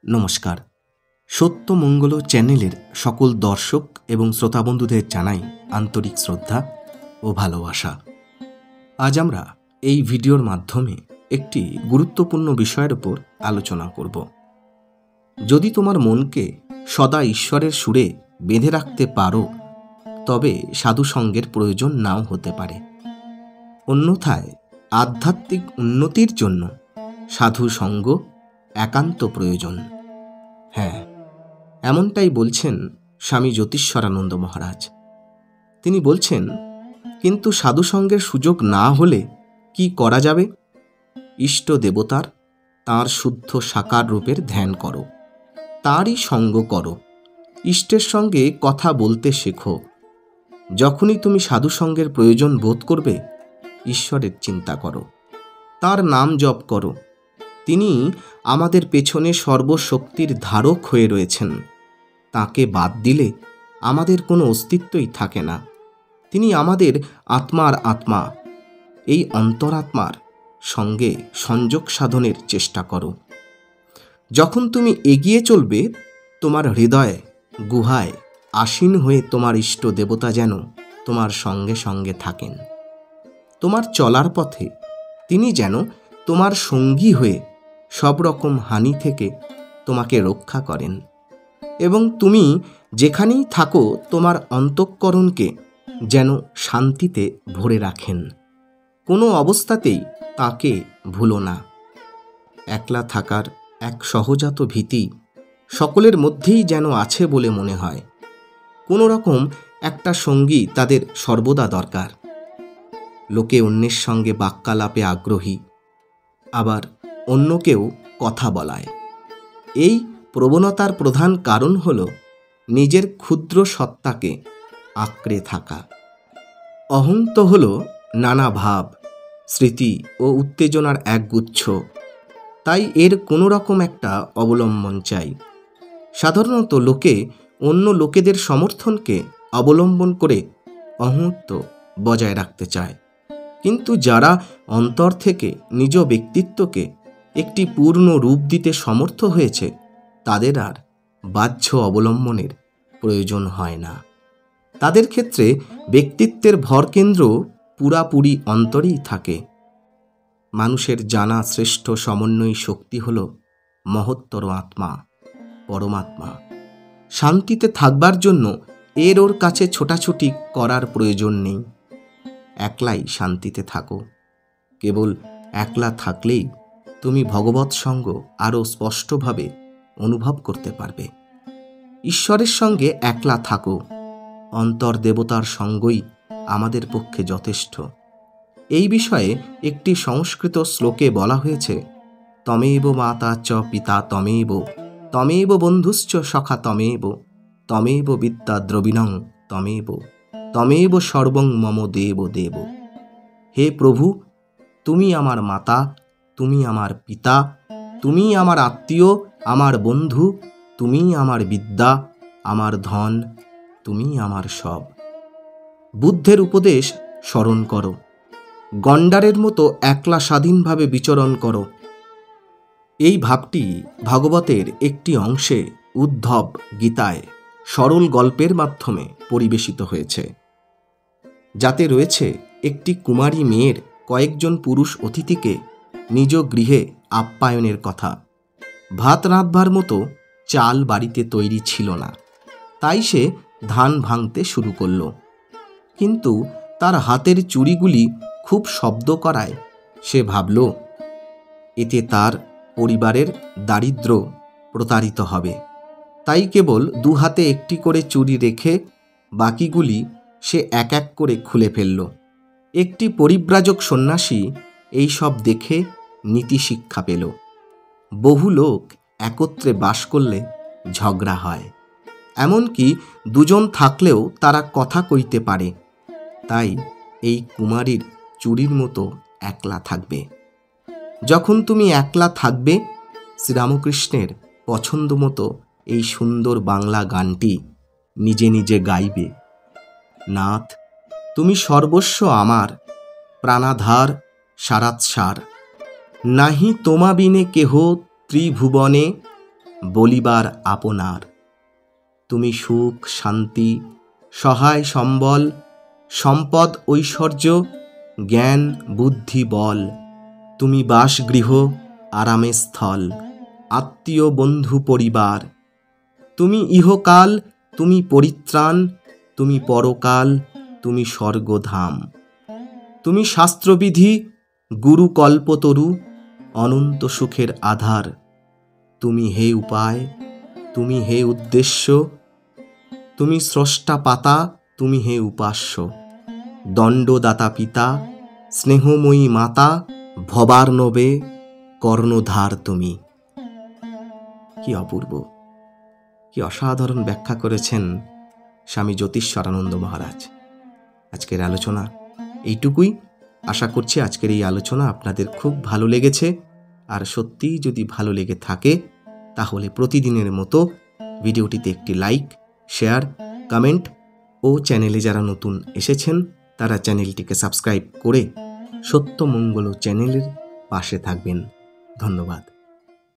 নমস্কার। সত্যমঙ্গল চ্যানেলের সকল দর্শক এবং শ্রোতাবন্ধুদের জানাই আন্তরিক শ্রদ্ধা ও ভালোবাসা। আজ আমরা এই ভিডিওর মাধ্যমে একটি গুরুত্বপূর্ণ বিষয়ের উপর আলোচনা করব। যদি তোমার মনকে সদা ঈশ্বরের সুরে বেঁধে রাখতে পারো, তবে সাধুসঙ্গের প্রয়োজন নাও হতে পারে। অন্যথায় আধ্যাত্মিক উন্নতির জন্য সাধুসঙ্গ একান্ত প্রয়োজন। হ্যাঁ, এমনটাই বলছেন স্বামী জ্যোতিষ্বরানন্দ মহারাজ। তিনি বলছেন, কিন্তু সাধুসঙ্গের সুযোগ না হলে কি করা যাবে? ইষ্ট দেবতার তাঁর শুদ্ধ সাকার রূপের ধ্যান করো, তাঁরই সঙ্গ করো, ইষ্টের সঙ্গে কথা বলতে শেখো। যখনই তুমি সাধুসঙ্গের প্রয়োজন বোধ করবে, ঈশ্বরের চিন্তা করো, তাঁর নাম জপ করো। তিনি আমাদের পেছনে সর্বশক্তির ধারক হয়ে রয়েছেন। তাকে বাদ দিলে আমাদের কোনো অস্তিত্বই থাকে না। তিনি আমাদের আত্মার আত্মা। এই অন্তরাত্মার সঙ্গে সংযোগ সাধনের চেষ্টা করো। যখন তুমি এগিয়ে চলবে, তোমার হৃদয় গুহায় আসীন হয়ে তোমার ইষ্ট দেবতা যেন তোমার সঙ্গে সঙ্গে থাকেন। তোমার চলার পথে তিনি যেন তোমার সঙ্গী হয়ে সব রকম হানি থেকে তোমাকে রক্ষা করেন এবং তুমি যেখানেই থাকো তোমার অন্তঃকরণকে যেন শান্তিতে ভরে রাখেন। কোনো অবস্থাতেই তাকে ভুলো না। একলা থাকার এক সহজাত ভীতি সকলের মধ্যেই যেন আছে বলে মনে হয়। কোনো রকম একটা সঙ্গী তাদের সর্বদা দরকার। লোকে অন্যের সঙ্গে বাক্যালাপে আগ্রহী, আবার অন্যকেও কথা বলায়। এই প্রবণতার প্রধান কারণ হল নিজের ক্ষুদ্র সত্তাকে আঁকড়ে থাকা। অহং তো হল নানা ভাব, স্মৃতি ও উত্তেজনার একগুচ্ছ। তাই এর কোনো রকম একটা অবলম্বন চাই। সাধারণত লোকে অন্য লোকেদের সমর্থনকে অবলম্বন করে অহংত্ব বজায় রাখতে চায়। কিন্তু যারা অন্তর থেকে নিজ ব্যক্তিত্বকে একটি পূর্ণ রূপ দিতে সমর্থ হয়েছে, তাদের আর বাহ্য অবলম্বনের প্রয়োজন হয় না। তাদের ক্ষেত্রে ব্যক্তিত্বের ভরকেন্দ্র পুরাপুরি অন্তরেই থাকে। মানুষের জানা শ্রেষ্ঠ সমন্বয়ী শক্তি হল মহত্তর আত্মা, পরমাত্মা। শান্তিতে থাকবার জন্য এর ওর কাছে ছোটাছুটি করার প্রয়োজন নেই। একলাই শান্তিতে থাকো। কেবল একলা থাকলেই তুমি ভগবৎ সঙ্গ আরও স্পষ্টভাবে অনুভব করতে পারবে। ঈশ্বরের সঙ্গে একলা থাকো। অন্তর দেবতার সঙ্গই আমাদের পক্ষে যথেষ্ট। এই বিষয়ে একটি সংস্কৃত শ্লোকে বলা হয়েছে, তমেব মাতা চ পিতা তমেব, তমেব বন্ধুশ্চ সখা তমেব, তমেব বিদ্যা দ্রবিণং তমেব, তমেব সর্বং মম দেব দেব। হে প্রভু, তুমি আমার মাতা, তুমি আমার পিতা, তুমি আমার আত্মীয়, আমার বন্ধু, তুমি আমার বিদ্যা, আমার ধন, তুমি আমার সব। বুদ্ধের উপদেশ স্মরণ করো। গণ্ডারের মতো একলা স্বাধীনভাবে বিচরণ করো। এই ভাবটি ভাগবতের একটি অংশে উদ্ধব গীতায় সরল গল্পের মাধ্যমে পরিবেশিত হয়েছে, যাতে রয়েছে একটি কুমারী মেয়ের কয়েকজন পুরুষ অতিথিকে নিজ গৃহে আপ্যায়নের কথা। ভাত রাঁধবার মতো চাল বাড়িতে তৈরি ছিল না, তাই সে ধান ভাঙতে শুরু করল। কিন্তু তার হাতের চুড়িগুলি খুব শব্দ করায় সে ভাবল, এতে তার পরিবারের দারিদ্র্য প্রতারিত হবে। তাই কেবল দু হাতে একটি করে চুড়ি রেখে বাকিগুলি সে এক এক করে খুলে ফেলল। একটি পরিব্রাজক সন্ন্যাসী এই সব দেখে নীতি শিক্ষা পেল। বহু লোক একত্রে বাস করলে ঝগড়া হয়, এমনকি দুজন থাকলেও তারা কথা কইতে পারে। তাই এই কুমারীর চুরির মতো একলা থাকবে। যখন তুমি একলা থাকবে, শ্রীরামকৃষ্ণের পছন্দ মতো এই সুন্দর বাংলা গানটি নিজে নিজে গাইবে। নাথ, তুমি সর্বস্ব আমার, প্রাণাধার সারাৎসার, নাহি তোমা বিনে কেহ ত্রিভুবনে, বলিবার আপনার। তুমি সুখ শান্তি, সহায় সম্বল, সম্পদ ঐশ্বর্য, জ্ঞান বুদ্ধি বল। তুমি বাসগৃহ আরামে স্থল, আত্মীয় বন্ধু পরিবার। তুমি ইহকাল, তুমি পরিত্রাণ, তুমি পরকাল, তুমি স্বর্গধাম। তুমি শাস্ত্রবিধি, গুরু কল্পতরু, অনন্ত সুখের আধার। তুমি হে উপায়, তুমি হে উদ্দেশ্য, তুমি স্রষ্টা পাতা, তুমি হে উপাস্য। দণ্ডদাতা পিতা, স্নেহময়ী মাতা, ভবার্ণবে কর্ণধার তুমি। কি অপূর্ব, কি অসাধারণ ব্যাখ্যা করেছেন স্বামী জ্যোতিষ্বরানন্দ মহারাজ। আজকের আলোচনা এইটুকুই। আশা করছি আজকের এই আলোচনা আপনাদের খুব ভালো লেগেছে। আর সত্যিই যদি ভালো লেগে থাকে তাহলে প্রতিদিনের মতো ভিডিওটিতে একটি লাইক, শেয়ার, কমেন্ট ও চ্যানেলে যারা নতুন এসেছেন তারা চ্যানেলটিকে সাবস্ক্রাইব করে সত্যমঙ্গল চ্যানেলের পাশে থাকবেন। ধন্যবাদ।